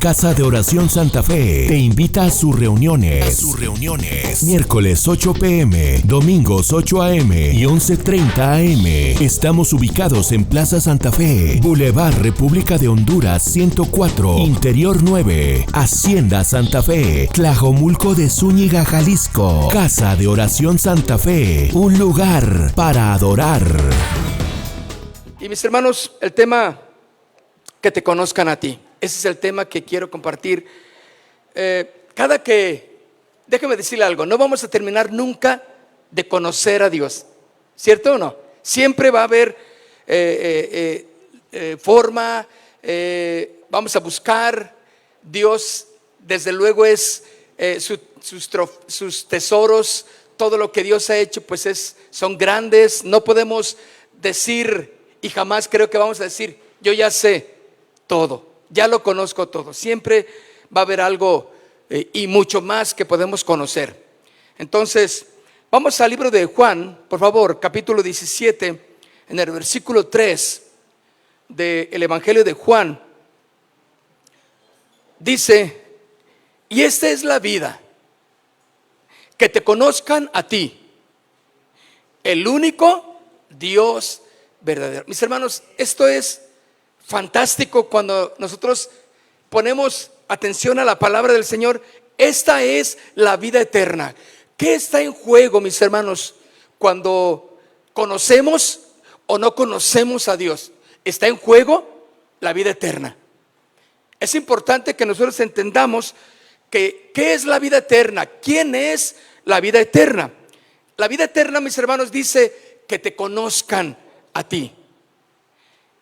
Casa de Oración Santa Fe te invita a sus reuniones. Miércoles 8 p.m., domingos 8 a.m. y 11:30 a.m. Estamos ubicados en Plaza Santa Fe, Boulevard República de Honduras 104, Interior 9, Hacienda Santa Fe, Tlajomulco de Zúñiga, Jalisco. Casa de Oración Santa Fe, un lugar para adorar. Y mis hermanos, el tema, que te conozcan a ti. Ese es el tema que quiero compartir. Déjame decirle algo, no vamos a terminar nunca de conocer a Dios, ¿cierto o no? Siempre va a haber forma, vamos a buscar. Dios, desde luego, es sus tesoros, todo lo que Dios ha hecho, pues son grandes. No podemos decir, y jamás creo que vamos a decir, yo ya sé todo, ya lo conozco todo. Siempre va a haber algo y mucho más que podemos conocer. Entonces, vamos al libro de Juan, por favor, capítulo 17, en el versículo 3 del Evangelio de Juan. Dice: y esta es la vida, que te conozcan a ti, el único Dios verdadero. Mis hermanos, esto es fantástico cuando nosotros ponemos atención a la palabra del Señor. Esta es la vida eterna. ¿Qué está en juego, mis hermanos, cuando conocemos o no conocemos a Dios? Está en juego la vida eterna. Es importante que nosotros entendamos ¿qué es la vida eterna? ¿Quién es la vida eterna? La vida eterna, mis hermanos, dice que te conozcan a ti,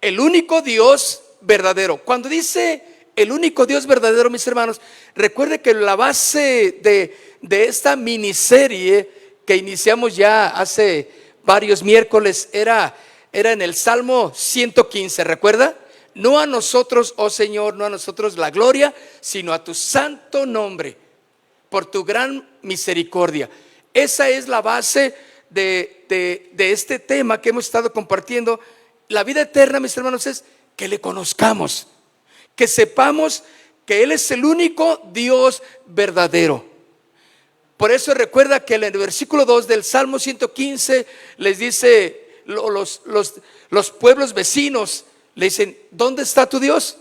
el único Dios verdadero. Cuando dice el único Dios verdadero, mis hermanos, recuerde que la base de esta miniserie que iniciamos ya hace varios miércoles era en el Salmo 115, ¿recuerda? No a nosotros, oh Señor, no a nosotros la gloria, sino a tu santo nombre, por tu gran misericordia. Esa es la base de este tema que hemos estado compartiendo. La vida eterna, mis hermanos, es que le conozcamos, que sepamos que Él es el único Dios verdadero. Por eso recuerda que en el versículo 2 del Salmo 115 les dice, los pueblos vecinos le dicen: ¿dónde está tu Dios?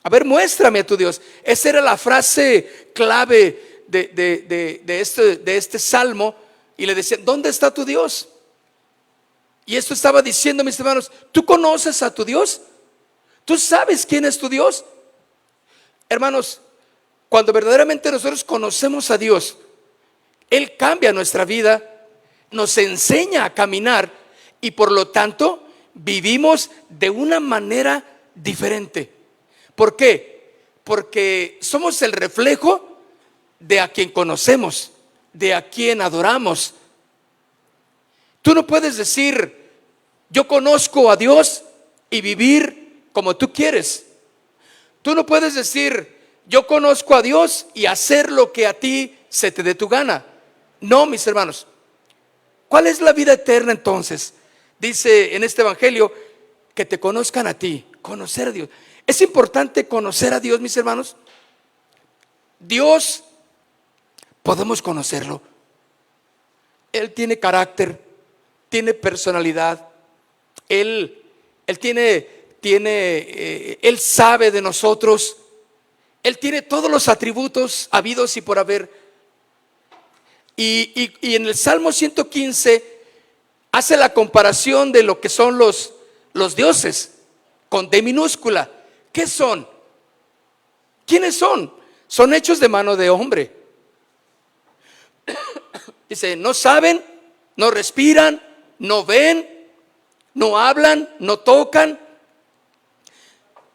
A ver, muéstrame a tu Dios. Esa era la frase clave de este salmo. Y le decían: ¿dónde está tu Dios? Y esto estaba diciendo, mis hermanos, ¿tú conoces a tu Dios? ¿Tú sabes quién es tu Dios? Hermanos, cuando verdaderamente nosotros conocemos a Dios, Él cambia nuestra vida, nos enseña a caminar y por lo tanto vivimos de una manera diferente. ¿Por qué? Porque somos el reflejo de a quien conocemos, de a quien adoramos. Tú no puedes decir: yo conozco a Dios y vivir como tú quieres. Tú no puedes decir: yo conozco a Dios y hacer lo que a ti se te dé tu gana. No, mis hermanos. ¿Cuál es la vida eterna entonces? Dice en este evangelio que te conozcan a ti, conocer a Dios. Es importante conocer a Dios, mis hermanos. Dios, podemos conocerlo. Él tiene carácter, tiene personalidad. Él Él sabe de nosotros. Él tiene todos los atributos habidos y por haber. Y en el Salmo 115 hace la comparación de lo que son los dioses con D minúscula. ¿Qué son? ¿Quiénes son? Son hechos de mano de hombre. Dice: no saben, no respiran, no ven, no hablan, no tocan.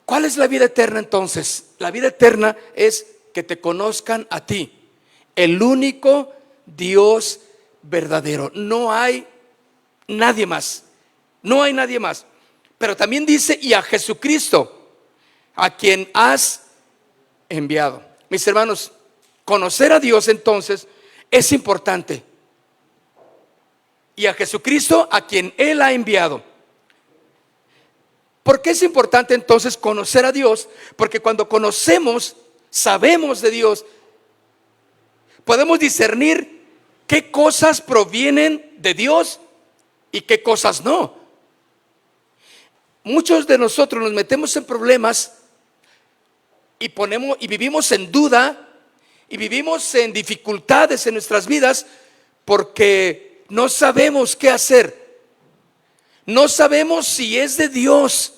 ¿Cuál es la vida eterna entonces? La vida eterna es que te conozcan a ti, el único Dios verdadero. No hay nadie más. No hay nadie más. Pero también dice: y a Jesucristo, a quien has enviado. Mis hermanos, conocer a Dios entonces es importante. Y a Jesucristo, a quien Él ha enviado. ¿Por qué es importante entonces conocer a Dios? Porque cuando conocemos, sabemos de Dios, podemos discernir qué cosas provienen de Dios y qué cosas no. Muchos de nosotros nos metemos en problemas y vivimos en duda y vivimos en dificultades en nuestras vidas porque no sabemos qué hacer. No sabemos si es de Dios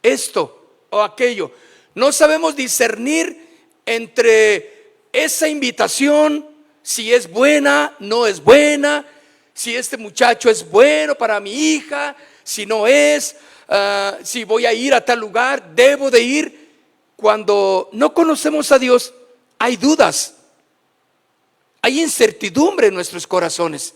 esto o aquello. No sabemos discernir entre esa invitación, si es buena, no es buena, si este muchacho es bueno para mi hija, si no es, si voy a ir a tal lugar, debo de ir. Cuando no conocemos a Dios, hay dudas, hay incertidumbre en nuestros corazones.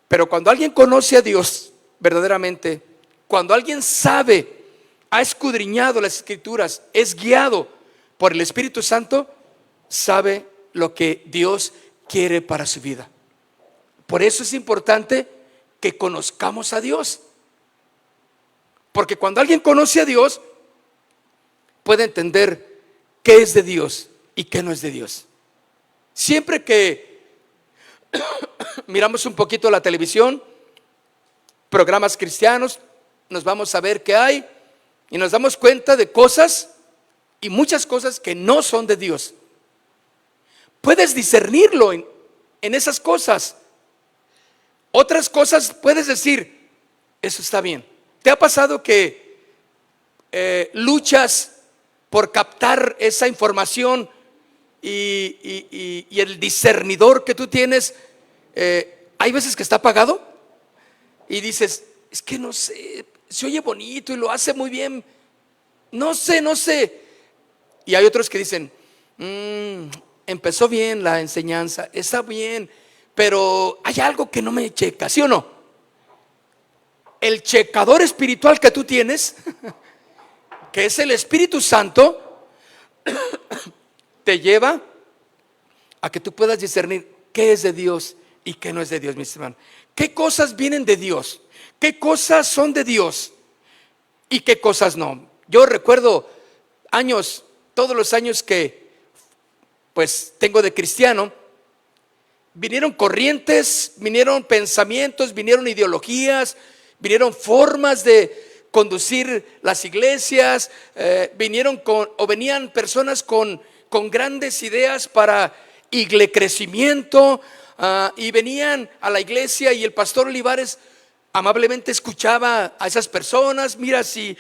Pero cuando alguien conoce a Dios verdaderamente, cuando alguien sabe, ha escudriñado las Escrituras, es guiado por el Espíritu Santo, sabe lo que Dios quiere para su vida. Por eso es importante que conozcamos a Dios. Porque cuando alguien conoce a Dios, puede entender qué es de Dios y qué no es de Dios. Siempre que miramos un poquito la televisión, programas cristianos, nos vamos a ver qué hay y nos damos cuenta de cosas y muchas cosas que no son de Dios. Puedes discernirlo en esas cosas. Otras cosas puedes decir, eso está bien. ¿Te ha pasado que luchas por captar esa información y el discernidor que tú tienes, hay veces que está apagado y dices, es que no sé, se oye bonito y lo hace muy bien, no sé. Y hay otros que dicen, empezó bien la enseñanza, está bien, pero hay algo que no me checa, ¿sí o no? El checador espiritual que tú tienes, que es el Espíritu Santo, te lleva a que tú puedas discernir qué es de Dios y qué no es de Dios, mis hermanos. ¿Qué cosas vienen de Dios? ¿Qué cosas son de Dios? ¿Y qué cosas no? Yo recuerdo años, todos los años que pues tengo de cristiano, vinieron corrientes, vinieron pensamientos, vinieron ideologías, vinieron formas de conducir las iglesias, venían personas con grandes ideas para crecimiento, y venían a la iglesia y el pastor Olivares amablemente escuchaba a esas personas. Mira, si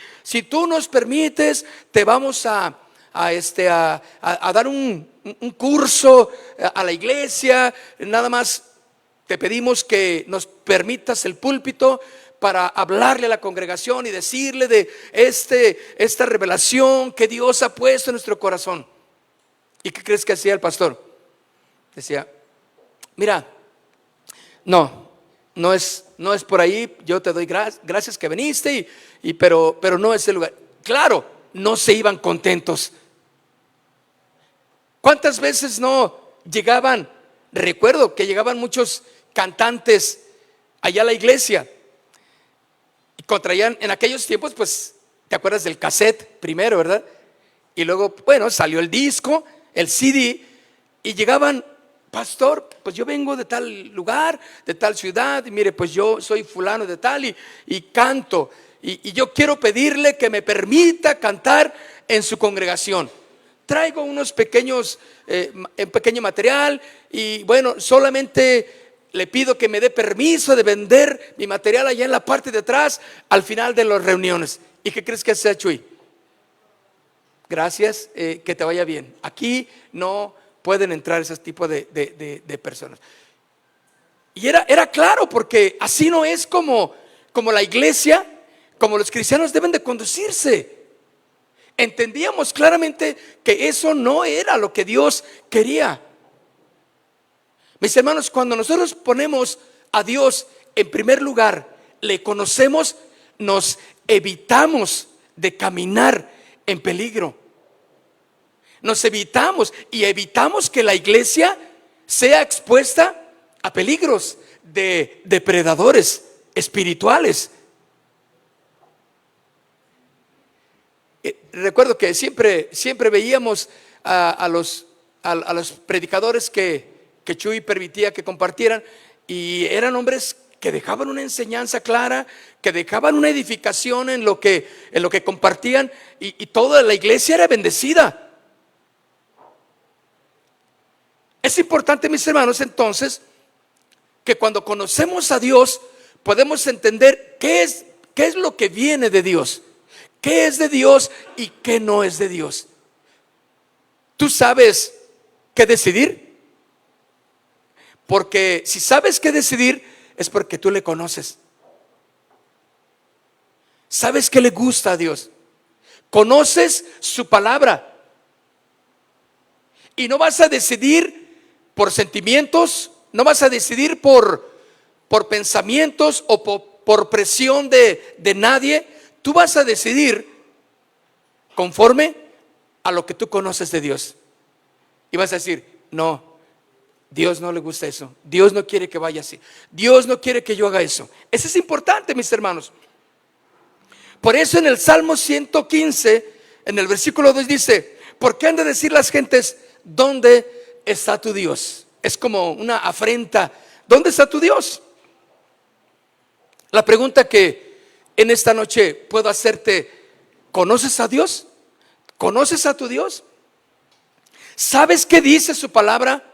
tú nos permites, te vamos a dar un curso a la iglesia, nada más te pedimos que nos permitas el púlpito para hablarle a la congregación y decirle de esta revelación que Dios ha puesto en nuestro corazón. ¿Y qué crees que hacía el pastor? Decía, mira, no es por ahí, yo te doy gracias que viniste, pero no es el lugar. Claro, no se iban contentos. ¿Cuántas veces no llegaban? Recuerdo que llegaban muchos cantantes allá a la iglesia y contraían en aquellos tiempos, pues, ¿te acuerdas del cassette primero, verdad? Y luego, bueno, salió el disco, el CD, y llegaban, pastor, pues yo vengo de tal lugar, de tal ciudad, y mire, pues yo soy fulano de tal y canto, y yo quiero pedirle que me permita cantar en su congregación. Traigo unos pequeño material y bueno, solamente le pido que me dé permiso de vender mi material allá en la parte de atrás al final de las reuniones. ¿Y qué crees que hace Chuy? Gracias, que te vaya bien. Aquí no pueden entrar ese tipo de personas. Y era claro, porque así no es como la iglesia, como los cristianos deben de conducirse. Entendíamos claramente que eso no era lo que Dios quería. Mis hermanos, cuando nosotros ponemos a Dios en primer lugar, le conocemos, nos evitamos de caminar en peligro. Nos evitamos que la iglesia sea expuesta a peligros de depredadores espirituales. Recuerdo que siempre veíamos a los predicadores que Chuy permitía que compartieran, y eran hombres que dejaban una enseñanza clara, que dejaban una edificación en lo que compartían, y toda la iglesia era bendecida. Es importante, mis hermanos, entonces, que cuando conocemos a Dios podemos entender qué es lo que viene de Dios, qué es de Dios y qué no es de Dios. ¿Tú sabes qué decidir? Porque si sabes qué decidir es porque tú le conoces. Sabes qué le gusta a Dios. Conoces su palabra. Y no vas a decidir por sentimientos, no vas a decidir por pensamientos o por presión de nadie. Tú vas a decidir conforme a lo que tú conoces de Dios. Y vas a decir, no, Dios no le gusta eso. Dios no quiere que vaya así. Dios no quiere que yo haga eso. Eso es importante, mis hermanos. Por eso en el Salmo 115, en el versículo 2 dice: ¿por qué han de decir las gentes, ¿dónde está tu Dios? Es como una afrenta. ¿Dónde está tu Dios? La pregunta que en esta noche puedo hacerte: ¿conoces a Dios? ¿Conoces a tu Dios? ¿Sabes qué dice su palabra?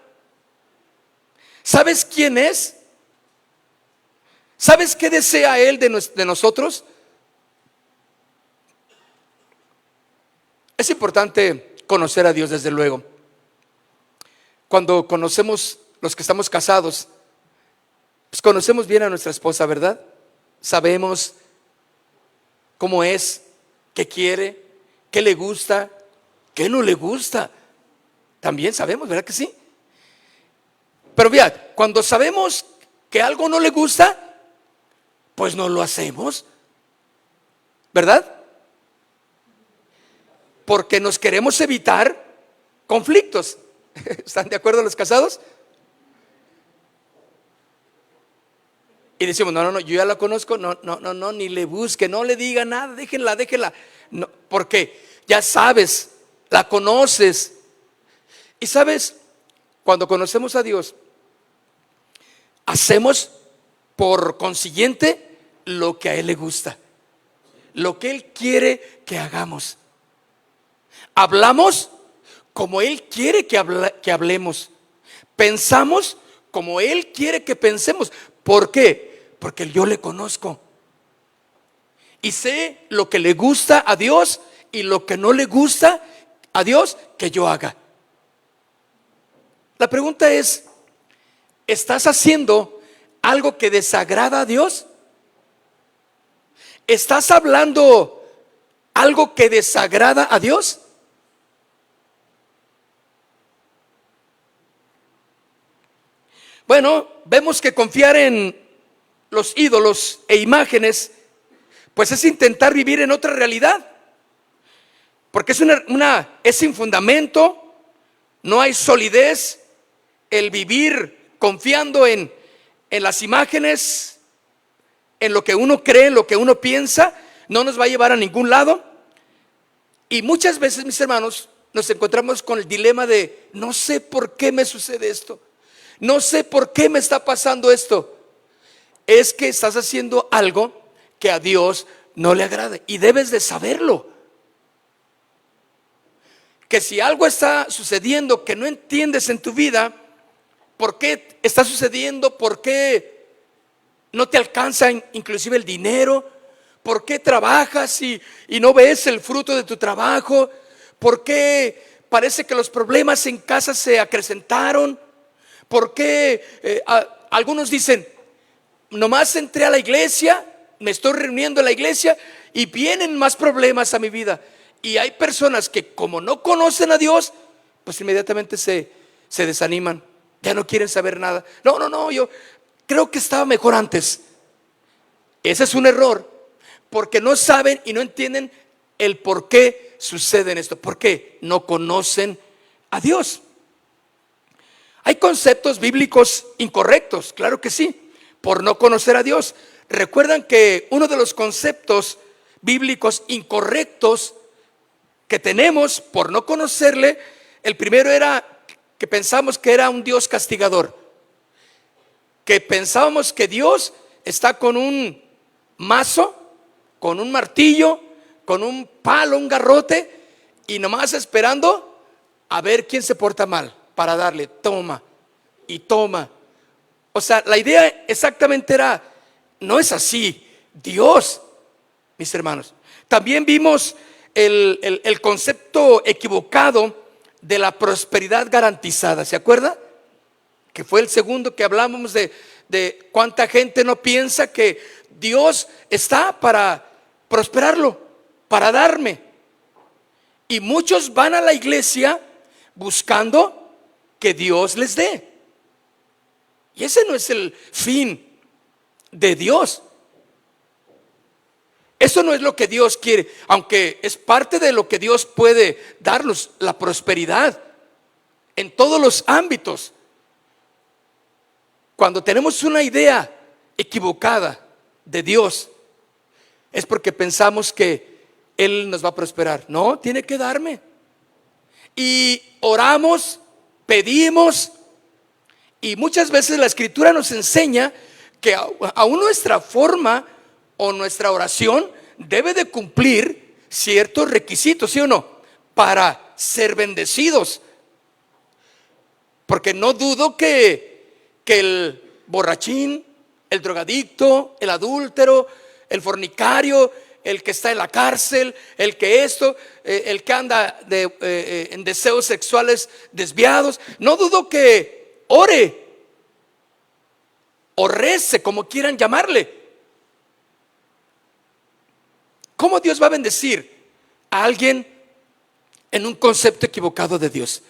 ¿Sabes quién es? ¿Sabes qué desea Él de nosotros? Es importante conocer a Dios, desde luego. Cuando conocemos, los que estamos casados, pues conocemos bien a nuestra esposa, ¿verdad? Sabemos cómo es, qué quiere, qué le gusta, qué no le gusta. También sabemos, ¿verdad que sí? Pero mirad, cuando sabemos que algo no le gusta, pues no lo hacemos, ¿verdad? Porque nos queremos evitar conflictos. ¿Están de acuerdo los casados? Y decimos, no, yo ya la conozco, no, ni le busque, no le diga nada, déjenla. No, porque ya sabes, la conoces. Y sabes, cuando conocemos a Dios, hacemos por consiguiente lo que a Él le gusta, lo que Él quiere que hagamos. Hablamos como Él quiere que hablemos. Pensamos como Él quiere que pensemos. ¿Por qué? Porque yo le conozco y sé lo que le gusta a Dios y lo que no le gusta a Dios que yo haga. La pregunta es: ¿estás haciendo algo que desagrada a Dios? ¿Estás hablando algo que desagrada a Dios? Bueno, vemos que confiar en los ídolos e imágenes, pues es intentar vivir en otra realidad, porque es sin fundamento, no hay solidez. El vivir confiando en las imágenes, en lo que uno cree, en lo que uno piensa, no nos va a llevar a ningún lado. Y muchas veces, mis hermanos, nos encontramos con el dilema de: no sé por qué me sucede esto, no sé por qué me está pasando esto. Es que estás haciendo algo que a Dios no le agrada, y debes de saberlo. Que si algo está sucediendo que no entiendes en tu vida, ¿por qué está sucediendo? ¿Por qué no te alcanza inclusive el dinero? ¿Por qué trabajas y no ves el fruto de tu trabajo? ¿Por qué parece que los problemas en casa se acrecentaron? ¿Por qué algunos dicen: nomás entré a la iglesia, me estoy reuniendo en la iglesia y vienen más problemas a mi vida? Y hay personas que, como no conocen a Dios, pues inmediatamente se desaniman, ya no quieren saber nada. No, yo creo que estaba mejor antes. Ese es un error, porque no saben y no entienden el por qué sucede esto. ¿Por qué? No conocen a Dios. Hay conceptos bíblicos incorrectos, claro que sí, por no conocer a Dios. Recuerdan que uno de los conceptos bíblicos incorrectos que tenemos por no conocerle. El primero era que pensamos que era un Dios castigador, que pensábamos que Dios está con un mazo, con un martillo, con un palo, un garrote, y nomás esperando a ver quién se porta mal para darle toma y toma. O sea, la idea exactamente era, no es así. Dios, mis hermanos, también vimos el concepto equivocado de la prosperidad garantizada. ¿Se acuerda? Que fue el segundo que hablamos de cuánta gente no piensa que Dios está para prosperarlo, para darme. Y muchos van a la iglesia buscando que Dios les dé. Y ese no es el fin de Dios. Eso no es lo que Dios quiere, aunque es parte de lo que Dios puede darnos, la prosperidad en todos los ámbitos. Cuando tenemos una idea equivocada de Dios, es porque pensamos que Él nos va a prosperar. No, tiene que darme. Y oramos, pedimos, y muchas veces la Escritura nos enseña que aún nuestra forma o nuestra oración debe de cumplir ciertos requisitos, ¿sí o no? Para ser bendecidos. Porque no dudo que el borrachín, el drogadicto, el adúltero, el fornicario, el que está en la cárcel, el que el que anda en deseos sexuales desviados, no dudo que ore o rece, como quieran llamarle. ¿Cómo Dios va a bendecir a alguien en un concepto equivocado de Dios?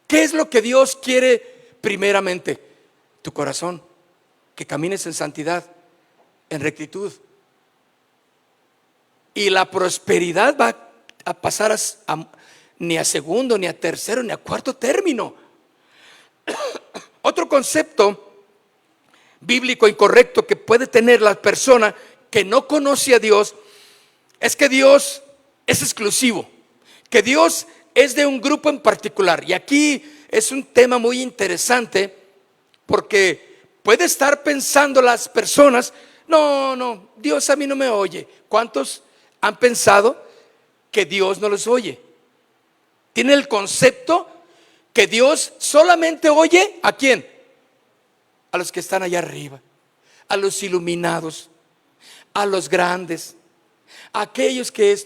¿Qué es lo que Dios quiere primeramente? Tu corazón, que camines en santidad, en rectitud. Y la prosperidad va a pasar ni a segundo, ni a tercero, ni a cuarto término. Otro concepto bíblico incorrecto que puede tener la persona que no conoce a Dios es que Dios es exclusivo, que Dios es de un grupo en particular. Y aquí es un tema muy interesante, porque puede estar pensando las personas, no, Dios a mí no me oye. ¿Cuántos han pensado que Dios no los oye? Tienen el concepto que Dios solamente oye ¿a quién? A los que están allá arriba, a los iluminados, a los grandes, a aquellos que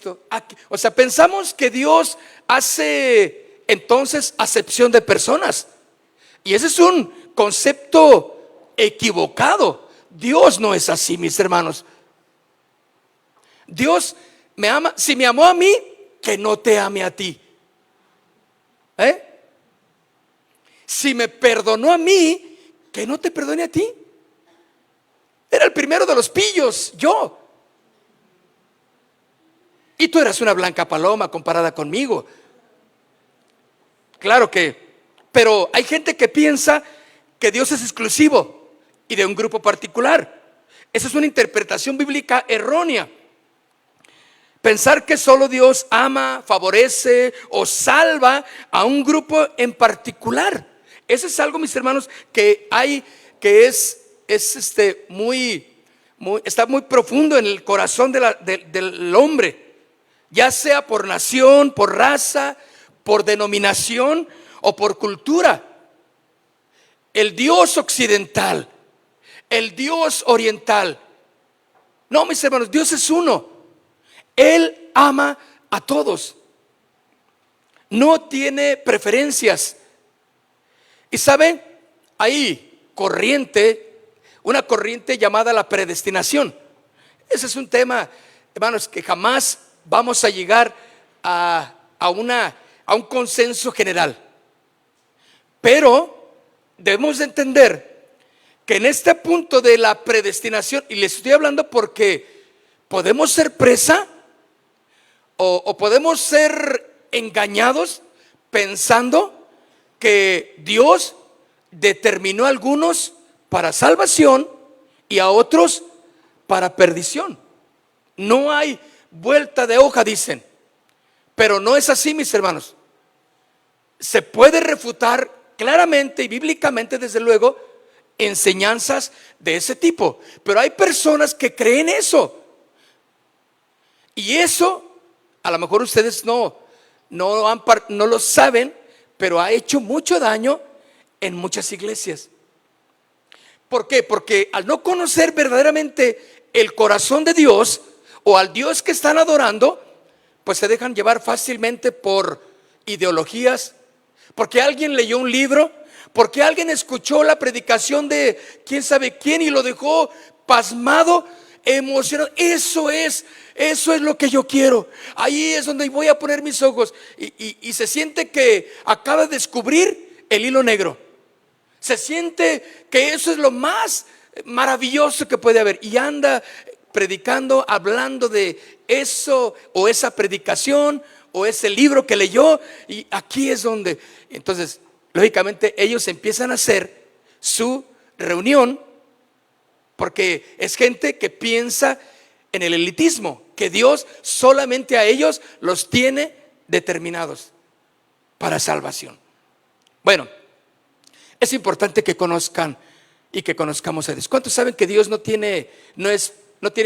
o sea, pensamos que Dios hace entonces acepción de personas, y ese es un concepto equivocado. Dios no es así, mis hermanos. Dios me ama. Si me amó a mí, que no te ame a ti. Si me perdonó a mí, que no te perdone a ti. Era el primero de los pillos, yo. Y tú eras una blanca paloma comparada conmigo. Claro pero hay gente que piensa que Dios es exclusivo y de un grupo particular. Esa es una interpretación bíblica errónea. Pensar que solo Dios ama, favorece o salva a un grupo en particular. Eso es algo, mis hermanos, que está muy profundo en el corazón del hombre. Ya sea por nación, por raza, por denominación o por cultura. El Dios occidental, el Dios oriental. No, mis hermanos, Dios es uno. Él ama a todos. No tiene preferencias. Y saben, hay una corriente llamada la predestinación. Ese es un tema, hermanos, que jamás vamos a llegar a un consenso general. Pero debemos de entender que en este punto de la predestinación, y les estoy hablando porque podemos ser presa o podemos ser engañados pensando que Dios determinó a algunos para salvación y a otros para perdición. No hay vuelta de hoja, dicen. Pero no es así, mis hermanos. Se puede refutar claramente y bíblicamente, desde luego, enseñanzas de ese tipo. Pero hay personas que creen eso. Y eso, a lo mejor ustedes no lo saben, pero ha hecho mucho daño en muchas iglesias. ¿Por qué? Porque al no conocer verdaderamente el corazón de Dios o al Dios que están adorando, pues se dejan llevar fácilmente por ideologías, porque alguien leyó un libro, porque alguien escuchó la predicación de quién sabe quién y lo dejó pasmado, emocionado. Eso es lo que yo quiero. Ahí es donde voy a poner mis ojos. Y se siente que acaba de descubrir el hilo negro. Se siente que eso es lo más maravilloso que puede haber. Y anda predicando, hablando de eso o esa predicación o ese libro que leyó. Y aquí es donde, entonces, lógicamente ellos empiezan a hacer su reunión, porque es gente que piensa en el elitismo, que Dios solamente a ellos los tiene determinados para salvación. Bueno, es importante que conozcan y que conozcamos a Dios. ¿Cuántos saben que Dios no tiene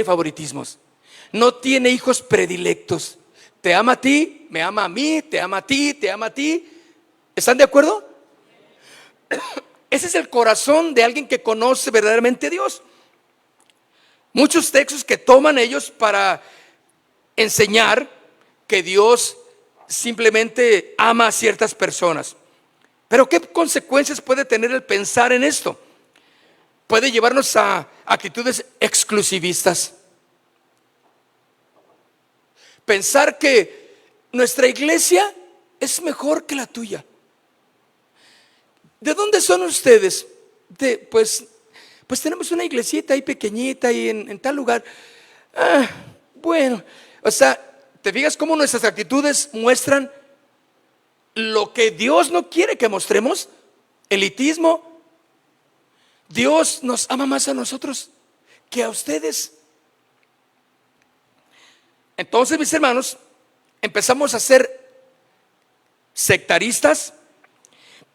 favoritismos? No tiene hijos predilectos. Te ama a ti, me ama a mí, te ama a ti, te ama a ti. ¿Están de acuerdo? Ese es el corazón de alguien que conoce verdaderamente a Dios. Muchos textos que toman ellos para enseñar que Dios simplemente ama a ciertas personas. Pero ¿qué consecuencias puede tener el pensar en esto? Puede llevarnos a actitudes exclusivistas. Pensar que nuestra iglesia es mejor que la tuya. ¿De dónde son ustedes? Pues tenemos una iglesita ahí pequeñita ahí en tal lugar. Bueno, o sea, ¿te fijas cómo nuestras actitudes muestran lo que Dios no quiere que mostremos? Elitismo. Dios nos ama más a nosotros que a ustedes. Entonces, mis hermanos, empezamos a ser sectaristas,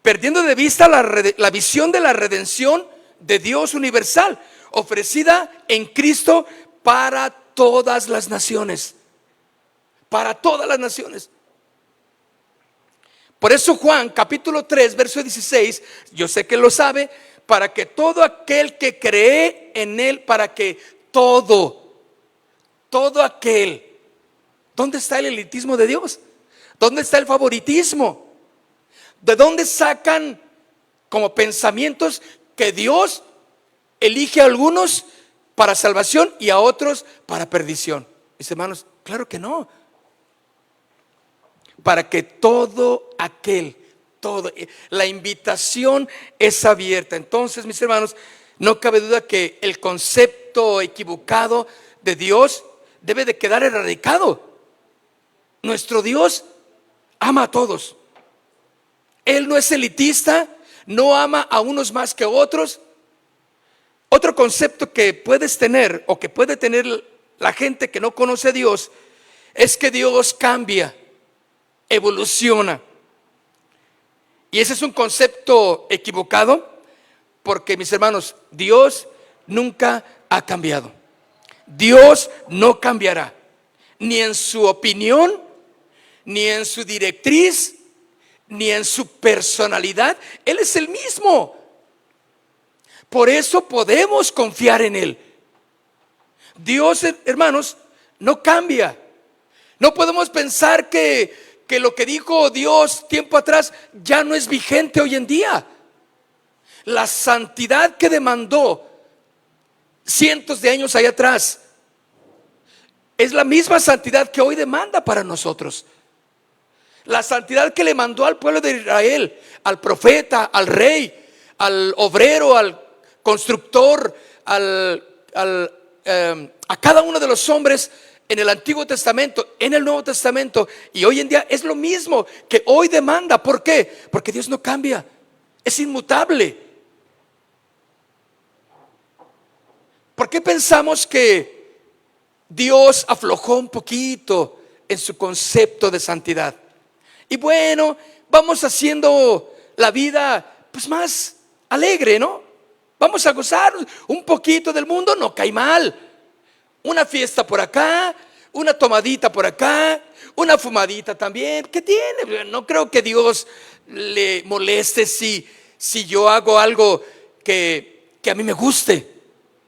perdiendo de vista la visión de la redención de Dios universal, ofrecida en Cristo para todas las naciones. Para todas las naciones. Por eso Juan capítulo 3 verso 16, yo sé que lo sabe, para que todo aquel que cree en él, para que todo aquel. ¿Dónde está el elitismo de Dios? ¿Dónde está el favoritismo? ¿De dónde sacan como pensamientos que Dios elige a algunos para salvación y a otros para perdición? Mis hermanos, claro que no. Para que todo aquel, la invitación es abierta. Entonces, mis hermanos, no cabe duda que el concepto equivocado de Dios debe de quedar erradicado. Nuestro Dios ama a todos. Él no es elitista, no ama a unos más que a otros. Otro concepto que puedes tener o que puede tener la gente que no conoce a Dios es que Dios cambia, evoluciona. Y ese es un concepto equivocado, porque, mis hermanos, Dios nunca ha cambiado. Dios no cambiará, ni en su opinión, ni en su directriz, ni en su personalidad. Él es el mismo. Por eso podemos confiar en Él. Dios, hermanos, no cambia. No podemos pensar que lo que dijo Dios tiempo atrás ya no es vigente hoy en día. La santidad que demandó cientos de años allá atrás es la misma santidad que hoy demanda para nosotros. La santidad que le mandó al pueblo de Israel, al profeta, al rey, al obrero, al constructor, a cada uno de los hombres en el Antiguo Testamento, en el Nuevo Testamento y hoy en día es lo mismo que hoy demanda. ¿Por qué? Porque Dios no cambia, es inmutable. ¿Por qué pensamos que Dios aflojó un poquito en su concepto de santidad. Y bueno, vamos haciendo la vida pues más alegre, ¿no? Vamos a gozar un poquito del mundo, no cae mal. Una fiesta por acá, una tomadita por acá, una fumadita también. ¿Qué tiene? No creo que Dios le moleste si yo hago algo que a mí me guste,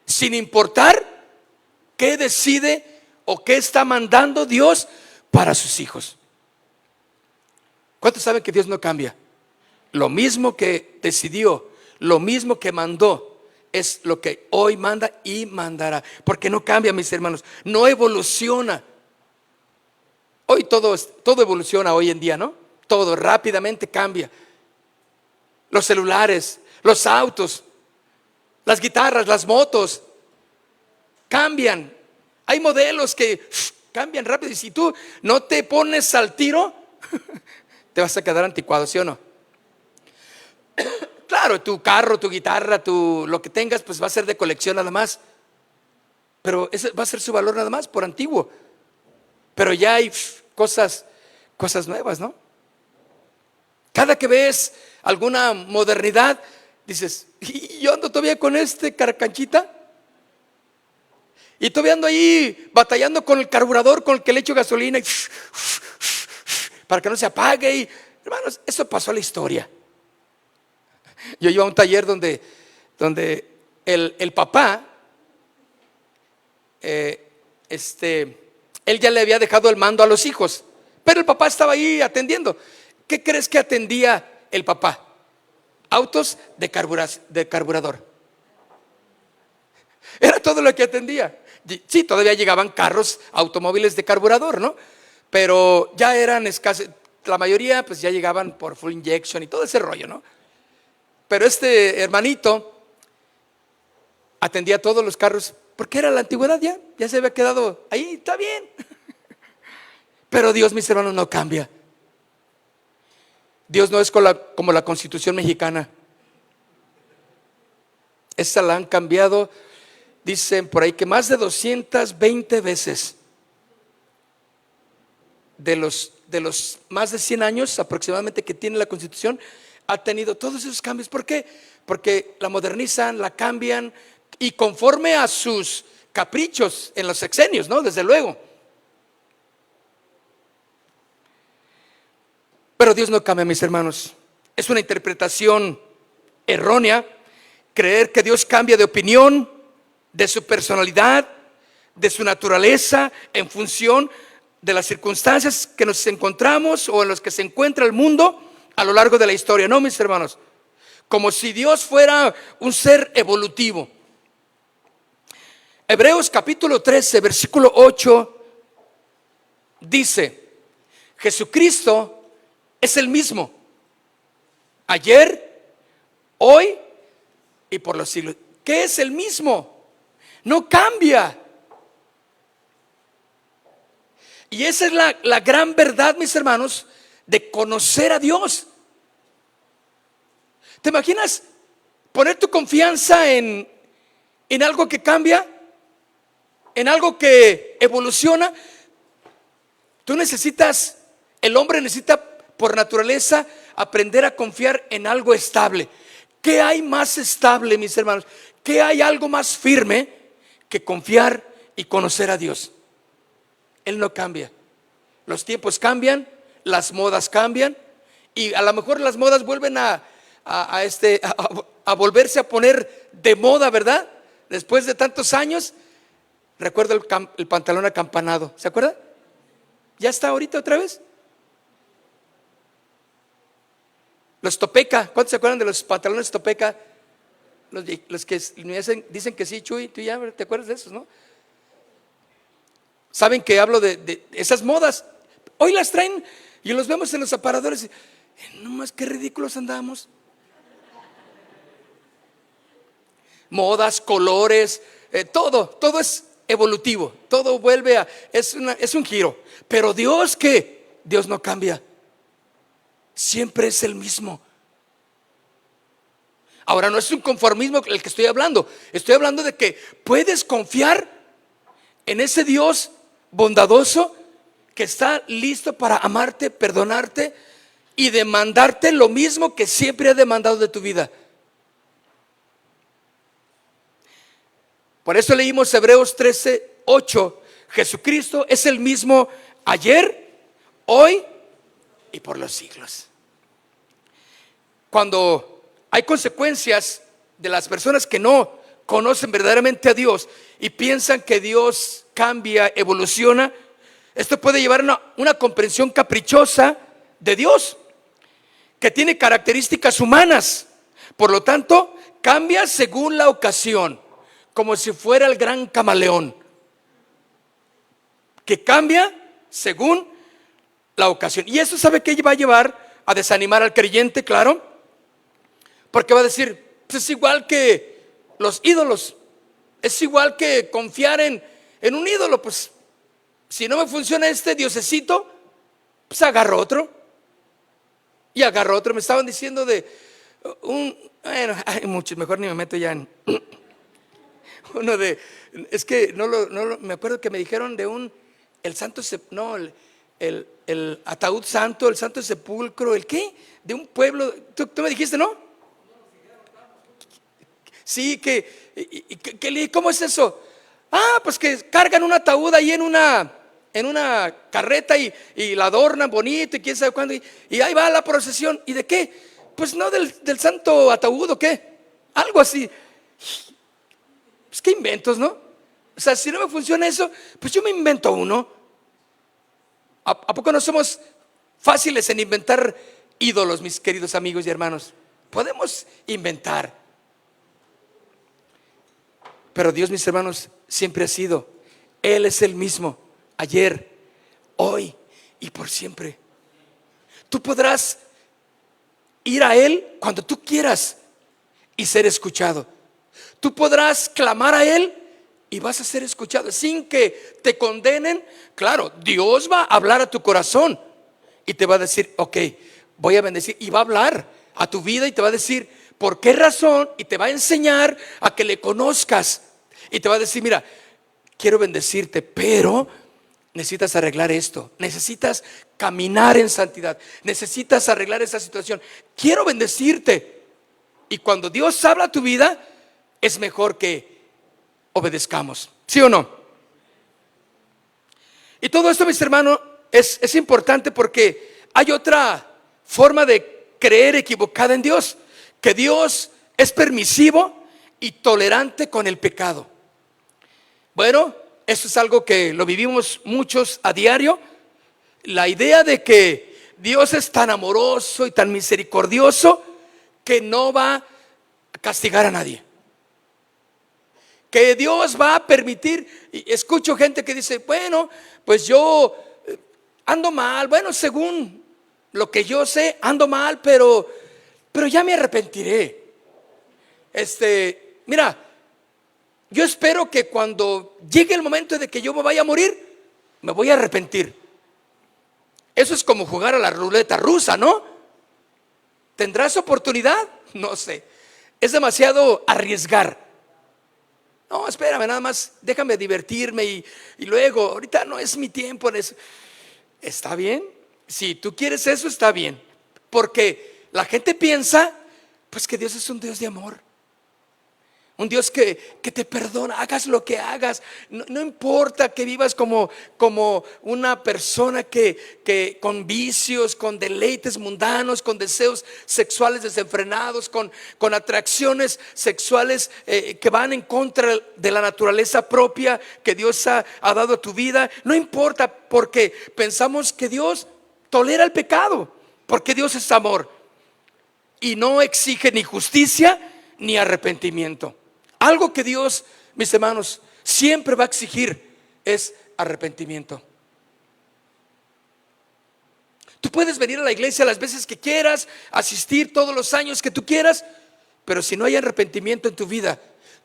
sin importar qué decide o qué está mandando Dios para sus hijos. ¿Cuántos saben que Dios no cambia? Lo mismo que decidió, lo mismo que mandó, es lo que hoy manda y mandará. Porque no cambia, mis hermanos, no evoluciona. Hoy todo evoluciona hoy en día, ¿no? Todo rápidamente cambia. Los celulares, los autos, las guitarras, las motos cambian. Hay modelos que cambian rápido, y si tú no te pones al tiro te vas a quedar anticuado, ¿sí o no? Claro, tu carro, tu guitarra, lo que tengas, pues va a ser de colección nada más. Pero ese va a ser su valor nada más por antiguo. Pero ya hay cosas nuevas, ¿no? Cada que ves alguna modernidad, dices, ¿y yo ando todavía con carcanchita? Y todavía ando ahí batallando con el carburador con el que le echo gasolina para que no se apague. Y, hermanos, eso pasó a la historia. Yo iba a un taller donde el papá, él ya le había dejado el mando a los hijos, pero el papá estaba ahí atendiendo. ¿Qué crees que atendía el papá? Autos de carburador. Era todo lo que atendía. Sí, todavía llegaban carros, automóviles de carburador, ¿no? Pero ya eran escasos. La mayoría pues ya llegaban por full injection y todo ese rollo, ¿no? Pero este hermanito atendía todos los carros porque era la antigüedad, ya se había quedado ahí, está bien. Pero Dios, mis hermanos, no cambia. Dios no es como la Constitución mexicana. Esa la han cambiado, dicen por ahí que más de 220 veces. De los más de 100 años aproximadamente que tiene la Constitución, ha tenido todos esos cambios. ¿Por qué? Porque la modernizan, la cambian, y conforme a sus caprichos en los sexenios, ¿no? Desde luego. Pero Dios no cambia, mis hermanos. Es una interpretación errónea creer que Dios cambia de opinión, de su personalidad, de su naturaleza, en función de las circunstancias que nos encontramos o en las que se encuentra el mundo a lo largo de la historia. No, mis hermanos, como si Dios fuera un ser evolutivo. Hebreos capítulo 13, versículo 8 dice: Jesucristo es el mismo ayer, hoy y por los siglos. ¿Qué es el mismo? No cambia. Y esa es la gran verdad, mis hermanos, de conocer a Dios. ¿Te imaginas poner tu confianza en algo que cambia, en algo que evoluciona? El hombre necesita por naturaleza aprender a confiar en algo estable. ¿Qué hay más estable, mis hermanos? ¿Qué hay algo más firme que confiar y conocer a Dios? Él no cambia. Los tiempos cambian, las modas cambian, y a lo mejor las modas vuelven a volverse a poner de moda, ¿verdad? Después de tantos años. Recuerdo el pantalón acampanado, ¿se acuerda? ¿Ya está ahorita otra vez? Los topeca, ¿cuántos se acuerdan de los pantalones topeca? Los que dicen que sí, Chuy, tú ya te acuerdas de esos, ¿no? Saben que hablo de esas modas. Hoy las traen y los vemos en los aparadores y, no más, qué ridículos andamos. Modas, colores, todo es evolutivo. Todo vuelve es un giro. Pero Dios, ¿qué? Dios no cambia. Siempre es el mismo. Ahora, no es un conformismo el que estoy hablando. Estoy hablando de que puedes confiar en ese Dios bondadoso que está listo para amarte, perdonarte y demandarte lo mismo que siempre ha demandado de tu vida. Por eso leímos Hebreos 13:8. Jesucristo es el mismo ayer, hoy y por los siglos. Cuando hay consecuencias de las personas que no conocen verdaderamente a Dios y piensan que Dios cambia, evoluciona, esto puede llevar a una comprensión caprichosa de Dios, que tiene características humanas. Por lo tanto, cambia según la ocasión, como si fuera el gran camaleón, que cambia según la ocasión. Y eso, ¿sabe qué va a llevar? A desanimar al creyente, claro, porque va a decir, pues es igual que los ídolos, es igual que confiar en un ídolo. Pues si no me funciona este diosecito, pues agarro otro y agarro otro. Me estaban diciendo de bueno, hay muchos, mejor ni me meto ya en uno de, es que me acuerdo que me dijeron de el ataúd santo, el santo sepulcro, ¿el qué? De un pueblo, tú me dijiste, ¿no? Sí, ¿cómo es eso? Pues que cargan un ataúd ahí en una carreta y la adornan bonito y quién sabe cuándo, y ahí va la procesión. ¿Y de qué? Pues no del santo ataúd, ¿o qué? Algo así. Pues qué inventos, ¿no? O sea, si no me funciona eso, pues yo me invento uno. ¿A poco no somos fáciles en inventar ídolos, mis queridos amigos y hermanos? Podemos inventar. Pero Dios, mis hermanos, siempre ha sido. Él es el mismo, ayer, hoy y por siempre. Tú podrás ir a Él cuando tú quieras y ser escuchado. Tú podrás clamar a Él y vas a ser escuchado sin que te condenen. Claro, Dios va a hablar a tu corazón y te va a decir, ok, voy a bendecir. Y va a hablar a tu vida y te va a decir por qué razón, y te va a enseñar a que le conozcas. Y te va a decir, mira, quiero bendecirte, pero necesitas arreglar esto, necesitas caminar en santidad, necesitas arreglar esa situación. Quiero bendecirte. Y cuando Dios habla a tu vida, es mejor que obedezcamos, ¿sí o no? Y todo esto, mis hermanos, es importante porque hay otra forma de creer equivocada en Dios, que Dios es permisivo y tolerante con el pecado. Bueno, eso es algo que lo vivimos muchos a diario. La idea de que Dios es tan amoroso y tan misericordioso que no va a castigar a nadie, que Dios va a permitir. Y escucho gente que dice, bueno, pues yo ando mal. Bueno, según lo que yo sé, ando mal, pero ya me arrepentiré. Mira, yo espero que cuando llegue el momento de que yo me vaya a morir, me voy a arrepentir. Eso es como jugar a la ruleta rusa, ¿no? ¿Tendrás oportunidad? No sé. Es demasiado arriesgar. No, espérame, nada más déjame divertirme y luego, ahorita no es mi tiempo en eso. ¿Está bien? Si tú quieres eso, está bien. Porque la gente piensa, pues, que Dios es un Dios de amor. Un Dios que te perdona, hagas lo que hagas. No importa que vivas como una persona que con vicios, con deleites mundanos, con deseos sexuales desenfrenados, con atracciones sexuales que van en contra de la naturaleza propia que Dios ha dado a tu vida. No importa, porque pensamos que Dios tolera el pecado, porque Dios es amor y no exige ni justicia ni arrepentimiento. Algo que Dios, mis hermanos, siempre va a exigir es arrepentimiento. Tú puedes venir a la iglesia las veces que quieras, asistir todos los años que tú quieras, pero si no hay arrepentimiento en tu vida,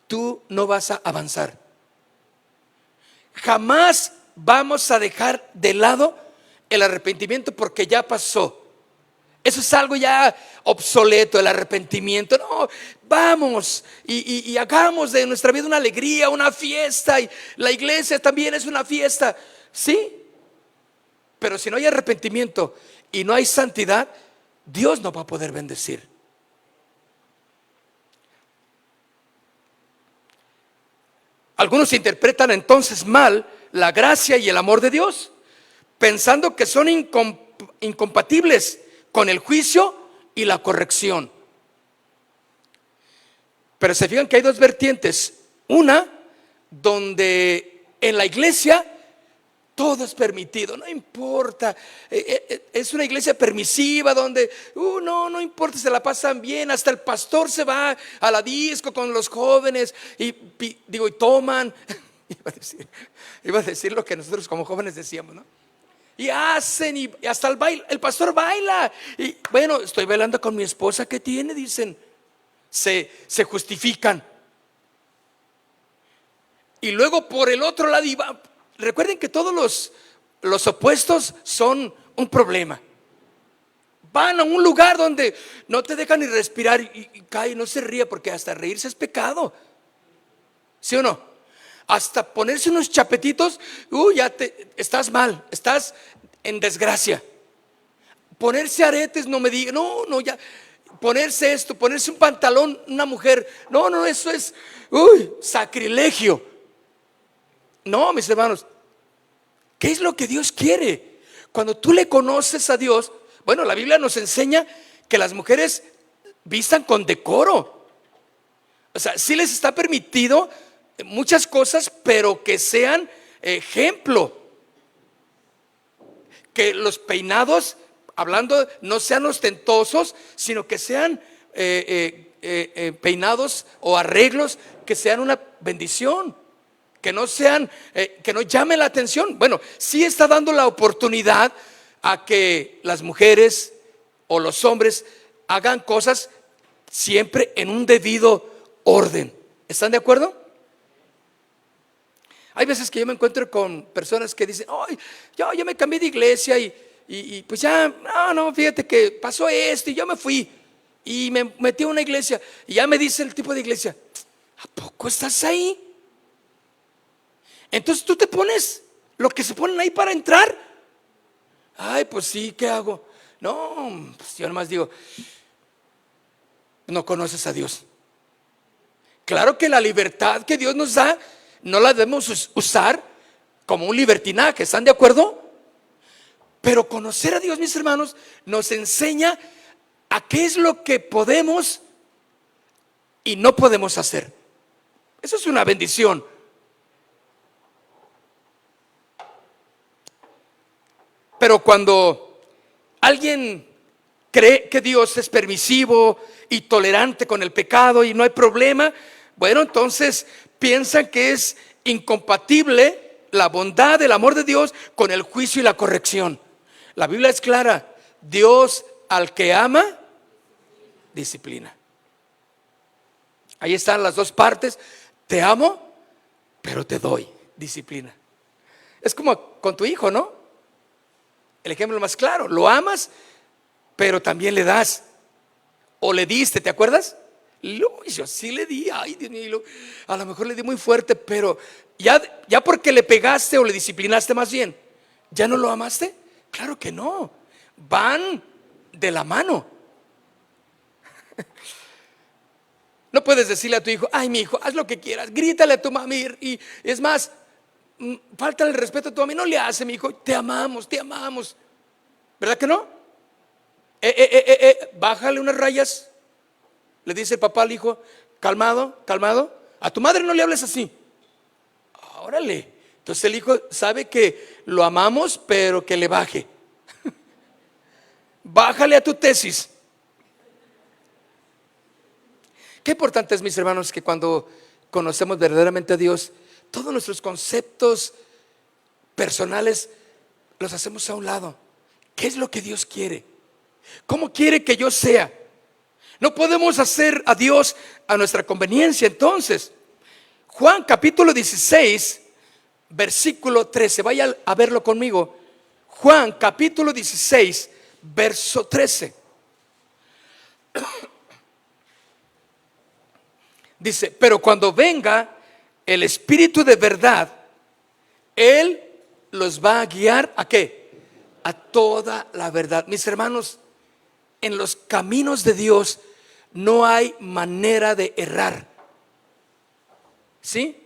tú no vas a avanzar. Jamás vamos a dejar de lado el arrepentimiento porque ya pasó. Eso es algo ya obsoleto, el arrepentimiento. No, vamos y hagamos de nuestra vida una alegría, una fiesta. Y la iglesia también es una fiesta, ¿sí? Pero si no hay arrepentimiento y no hay santidad, Dios no va a poder bendecir. Algunos interpretan entonces mal la gracia y el amor de Dios, pensando que son incompatibles con el juicio y la corrección. Pero se fijan que hay dos vertientes. Una, donde en la iglesia todo es permitido, no importa. Es una iglesia permisiva donde no importa, se la pasan bien. Hasta el pastor se va a la disco con los jóvenes y toman. Iba a decir lo que nosotros como jóvenes decíamos, ¿no? Y hacen, y hasta el baile, el pastor baila. Y bueno, estoy bailando con mi esposa, ¿qué tiene? Dicen, se justifican. Y luego por el otro lado, recuerden que todos los opuestos son un problema. Van a un lugar donde no te dejan ni respirar y cae, no se ríe, porque hasta reírse es pecado. ¿Sí o no? Hasta ponerse unos chapetitos, estás mal, estás en desgracia. Ponerse aretes, no me diga, ya. Ponerse esto, ponerse un pantalón, una mujer, no, eso es sacrilegio. No, mis hermanos, ¿qué es lo que Dios quiere? Cuando tú le conoces a Dios, bueno, la Biblia nos enseña que las mujeres vistan con decoro. O sea, sí les está permitido muchas cosas, pero que sean ejemplo. Que los peinados, hablando, no sean ostentosos, sino que sean peinados o arreglos que sean una bendición. Que no sean, que no llamen la atención. Bueno, sí está dando la oportunidad a que las mujeres o los hombres hagan cosas siempre en un debido orden. ¿Están de acuerdo? Hay veces que yo me encuentro con personas que dicen, yo me cambié de iglesia y pues ya, no, fíjate que pasó esto y yo me fui y me metí a una iglesia. Y ya me dice el tipo de iglesia, ¿a poco estás ahí? Entonces tú te pones lo que se ponen ahí para entrar. Ay, pues sí, ¿qué hago? No, pues yo nomás digo, no conoces a Dios. Claro que la libertad que Dios nos da no la debemos usar como un libertinaje, ¿están de acuerdo? Pero conocer a Dios, mis hermanos, nos enseña a qué es lo que podemos y no podemos hacer. Eso es una bendición. Pero cuando alguien cree que Dios es permisivo y tolerante con el pecado y no hay problema, bueno, entonces piensan que es incompatible la bondad, el amor de Dios con el juicio y la corrección. La Biblia es clara: Dios al que ama, disciplina. Ahí están las dos partes. Te amo, pero te doy disciplina. Es como con tu hijo, ¿no? El ejemplo más claro: lo amas, pero también le das. O le diste, ¿te acuerdas? Yo sí le di, ay Dios mío, a lo mejor le di muy fuerte, pero ya porque le pegaste o le disciplinaste más bien, ¿ya no lo amaste? Claro que no, van de la mano. No puedes decirle a tu hijo, ay mi hijo, haz lo que quieras, grítale a tu mami y es más, falta el respeto a tu mami, no le hace, mi hijo, te amamos, ¿verdad que no? Bájale unas rayas. Le dice el papá al hijo, calmado, a tu madre no le hables así. Órale. Entonces el hijo sabe que lo amamos, pero que le baje. Bájale a tu tesis. Qué importante es, mis hermanos, que cuando conocemos verdaderamente a Dios, todos nuestros conceptos personales los hacemos a un lado. ¿Qué es lo que Dios quiere? ¿Cómo quiere que yo sea? No podemos hacer a Dios a nuestra conveniencia. Entonces, Juan capítulo 16, versículo 13. Vaya a verlo conmigo. Juan capítulo 16, verso 13. Dice, pero cuando venga el Espíritu de verdad, Él los va a guiar ¿a qué? a toda la verdad. Mis hermanos, en los caminos de Dios no hay manera de errar. ¿Sí?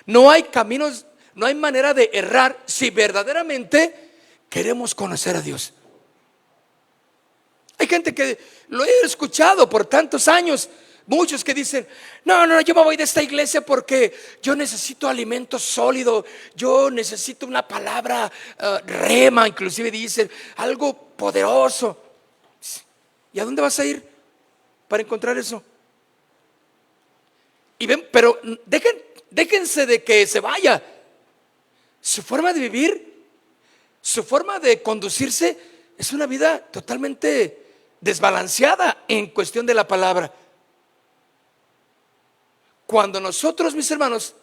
No hay caminos, no hay manera de errar si verdaderamente queremos conocer a Dios. Hay gente que lo he escuchado por tantos años, muchos que dicen: no, yo me voy de esta iglesia porque yo necesito alimento sólido, yo necesito una palabra rema, inclusive dicen algo poderoso. ¿Y a dónde vas a ir para encontrar eso? Y ven, pero déjense de que se vaya. Su forma de vivir, su forma de conducirse es una vida totalmente desbalanceada en cuestión de la palabra. Cuando nosotros, mis hermanos,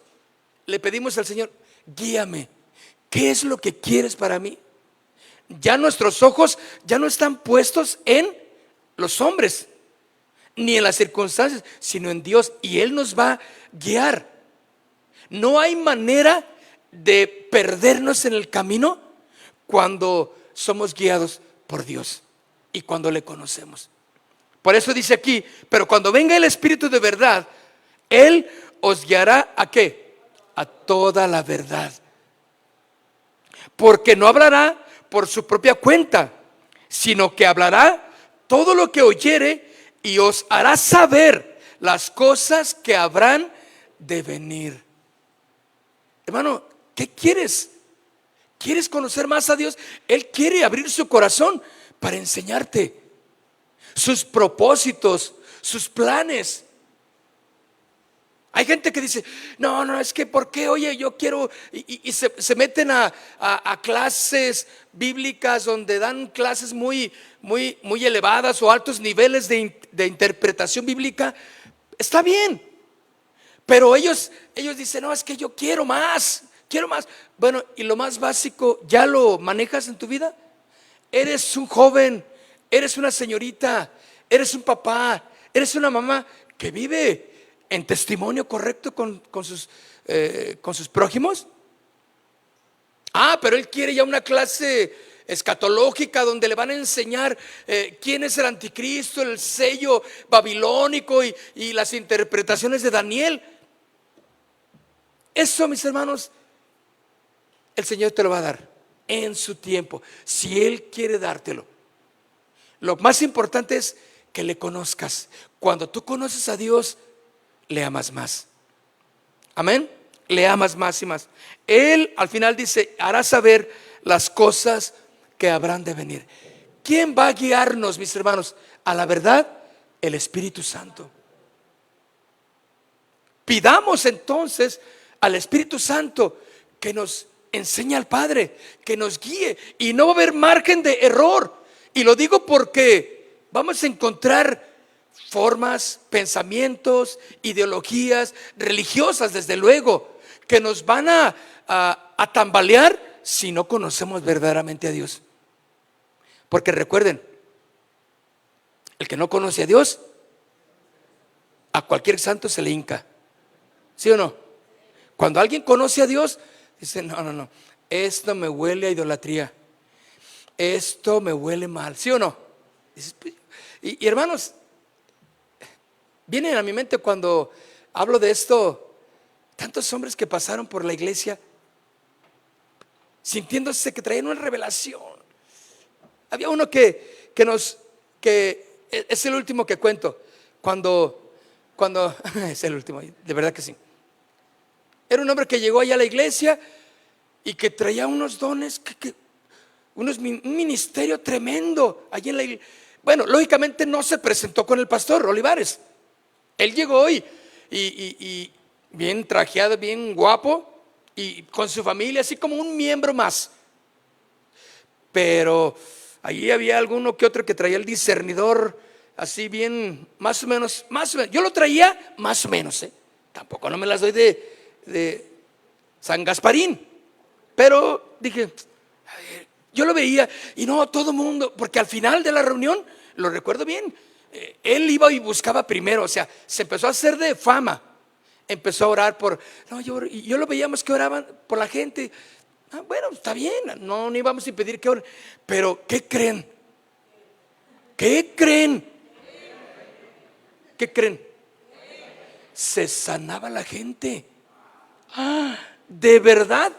le pedimos al Señor: guíame, ¿qué es lo que quieres para mí? Ya nuestros ojos ya no están puestos en los hombres ni en las circunstancias, sino en Dios, y Él nos va a guiar. No hay manera de perdernos en el camino cuando somos guiados por Dios y cuando le conocemos. Por eso dice aquí: pero cuando venga el Espíritu de verdad, Él os guiará ¿a qué? A toda la verdad. Porque no hablará por su propia cuenta, sino que hablará todo lo que oyere y os hará saber las cosas que habrán de venir. Hermano, ¿qué quieres? ¿Quieres conocer más a Dios? Él quiere abrir su corazón para enseñarte sus propósitos, sus planes. Hay gente que dice: no, es que ¿por qué? Oye, yo quiero, y se meten a clases bíblicas donde dan clases muy elevadas o altos niveles de interpretación bíblica. Está bien, pero ellos dicen: no, es que yo quiero más. Bueno, y lo más básico, ¿ya lo manejas en tu vida? Eres un joven, eres una señorita, eres un papá, eres una mamá que vive en testimonio correcto con sus prójimos. Pero él quiere ya una clase escatológica donde le van a enseñar quién es el anticristo, el sello babilónico y las interpretaciones de Daniel. Eso, mis hermanos, el Señor te lo va a dar en su tiempo, si Él quiere dártelo. Lo más importante es que le conozcas. Cuando tú conoces a Dios, le amas más. Amén. Le amas más y más. Él al final dice: hará saber las cosas que habrán de venir. ¿Quién va a guiarnos, mis hermanos, a la verdad? El Espíritu Santo. Pidamos entonces al Espíritu Santo que nos enseñe al Padre, que nos guíe, y no va a haber margen de error. Y lo digo porque vamos a encontrar formas, pensamientos, ideologías religiosas, desde luego, que nos van a tambalear si no conocemos verdaderamente a Dios. Porque recuerden, el que no conoce a Dios, a cualquier santo se le hinca. ¿Sí o no? Cuando alguien conoce a Dios, dice: no, esto me huele a idolatría, esto me huele mal. ¿Sí o no? Y hermanos, vienen a mi mente cuando hablo de esto tantos hombres que pasaron por la iglesia sintiéndose que traían una revelación. Había uno que es el último que cuento. Cuando es el último, de verdad que sí. Era un hombre que llegó allá a la iglesia y que traía unos dones, un ministerio tremendo allí en la iglesia. Bueno, lógicamente no se presentó con el pastor Olivares. Él llegó y bien trajeado, bien guapo, y con su familia, así como un miembro más. Pero allí había alguno que otro que traía el discernidor así bien, más o menos. Yo lo traía más o menos, tampoco no me las doy de San Gasparín, pero dije, a ver, yo lo veía y no todo mundo, porque al final de la reunión, lo recuerdo bien, él iba y buscaba primero, o sea, se empezó a hacer de fama, empezó a orar yo lo veíamos que oraban por la gente, Bueno, está bien, no ni vamos a impedir que oren. Pero ¿qué creen? ¿Qué creen? ¿Qué creen? Se sanaba la gente. ¿De verdad?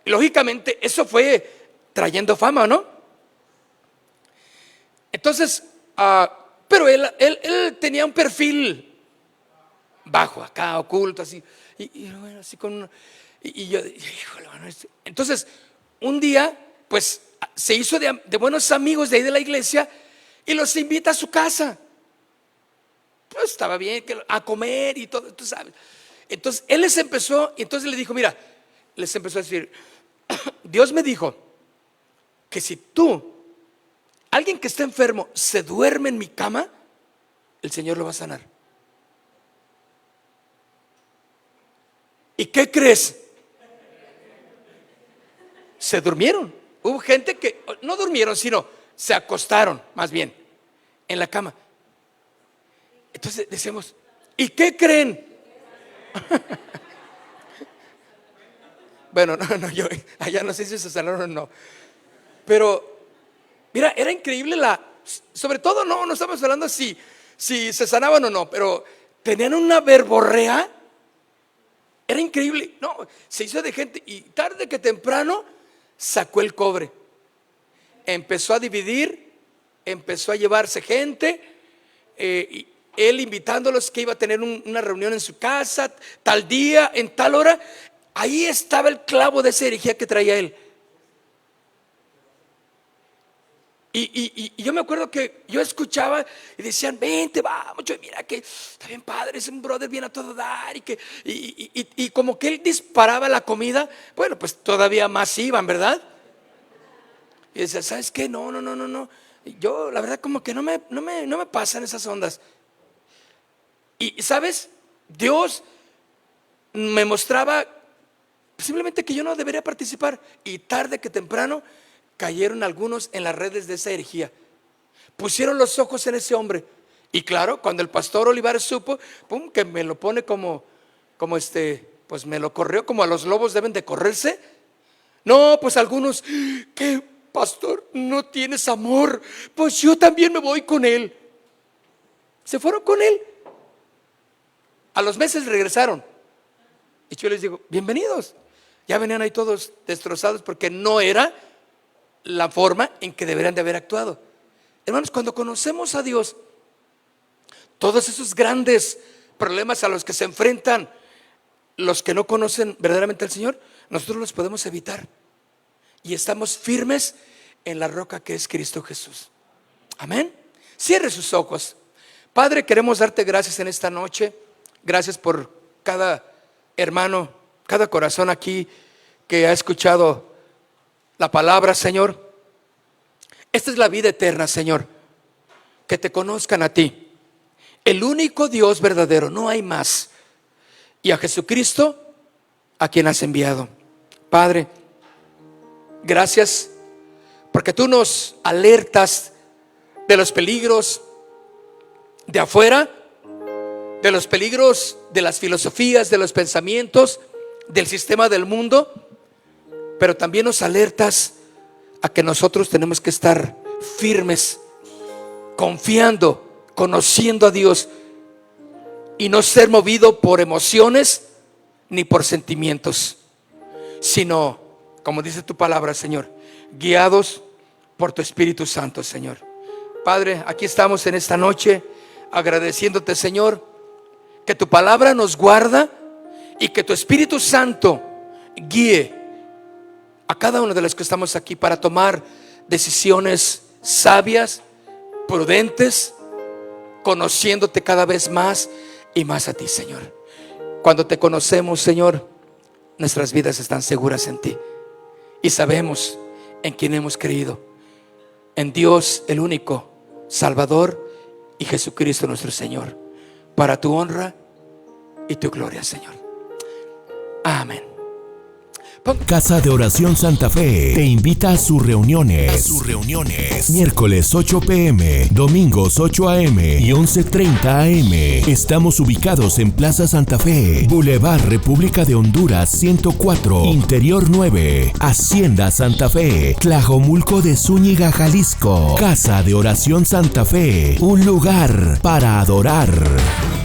Lógicamente eso fue trayendo fama, ¿no? Entonces, pero él tenía un perfil bajo, acá, oculto, así. Y bueno, así con y yo, híjole, bueno, entonces, un día, pues, se hizo de buenos amigos de ahí de la iglesia y los invita a su casa. Pues estaba bien a comer y todo, tú sabes. Entonces, él les empezó, y entonces le dijo, mira, les empezó a decir, Dios me dijo que si alguien que está enfermo, se duerme en mi cama, el Señor lo va a sanar. ¿Y qué crees? Se durmieron. Hubo gente que no durmieron, sino se acostaron, más bien, en la cama. Entonces decimos, ¿y qué creen? Bueno, no, yo allá no sé si se sanaron o no. Pero, mira, era increíble sobre todo no estamos hablando si se sanaban o no, pero tenían una verborrea. Era increíble. No, se hizo de gente y tarde que temprano sacó el cobre. Empezó a dividir, empezó a llevarse gente, y él invitándolos que iba a tener una reunión en su casa, tal día, en tal hora. Ahí estaba el clavo de esa herejía que traía él. Y yo me acuerdo que yo escuchaba y decían, vente, vamos, mira que está bien padre, es un brother bien a todo dar. Y como que él disparaba la comida, bueno, pues todavía más iban, ¿verdad? Y decía, ¿sabes qué? No. Yo la verdad como que no me pasan esas ondas. Y ¿sabes? Dios me mostraba simplemente que yo no debería participar. Y tarde que temprano cayeron algunos en las redes de esa herejía. Pusieron los ojos en ese hombre. Y claro, cuando el pastor Olivares supo, pum, que me lo pone como pues me lo corrió como a los lobos deben de correrse. No, pues algunos, ¿qué pastor? No tienes amor. Pues yo también me voy con él. Se fueron con él. A los meses regresaron. Y yo les digo, bienvenidos. Ya venían ahí todos destrozados porque no era la forma en que deberían de haber actuado. Hermanos, cuando conocemos a Dios, todos esos grandes problemas a los que se enfrentan los que no conocen verdaderamente al Señor, nosotros los podemos evitar. Y estamos firmes en la roca que es Cristo Jesús. Amén. Cierre sus ojos. Padre, queremos darte gracias en esta noche. Gracias por cada hermano, cada corazón aquí que ha escuchado la palabra, Señor. Esta es la vida eterna, Señor, que te conozcan a ti, el único Dios verdadero, no hay más, y a Jesucristo, a quien has enviado. Padre, gracias porque tú nos alertas de los peligros de afuera, de los peligros de las filosofías, de los pensamientos, del sistema del mundo, pero también nos alertas a que nosotros tenemos que estar firmes, confiando, conociendo a Dios y no ser movido por emociones ni por sentimientos, sino, como dice tu palabra, Señor, guiados por tu Espíritu Santo, Señor. Padre, aquí estamos en esta noche agradeciéndote, Señor, que tu palabra nos guarda y que tu Espíritu Santo guíe a cada uno de los que estamos aquí para tomar decisiones sabias, prudentes, conociéndote cada vez más y más a ti, Señor. Cuando te conocemos, Señor, nuestras vidas están seguras en ti y sabemos en quién hemos creído, en Dios el único Salvador y Jesucristo nuestro Señor, para tu honra y tu gloria, Señor. Amén. Casa de Oración Santa Fe te invita a sus reuniones. Miércoles 8 p.m., domingos 8 a.m. y 11:30 a.m. Estamos ubicados en Plaza Santa Fe, Boulevard República de Honduras 104, Interior 9, Hacienda Santa Fe, Tlajomulco de Zúñiga, Jalisco. Casa de Oración Santa Fe, un lugar para adorar.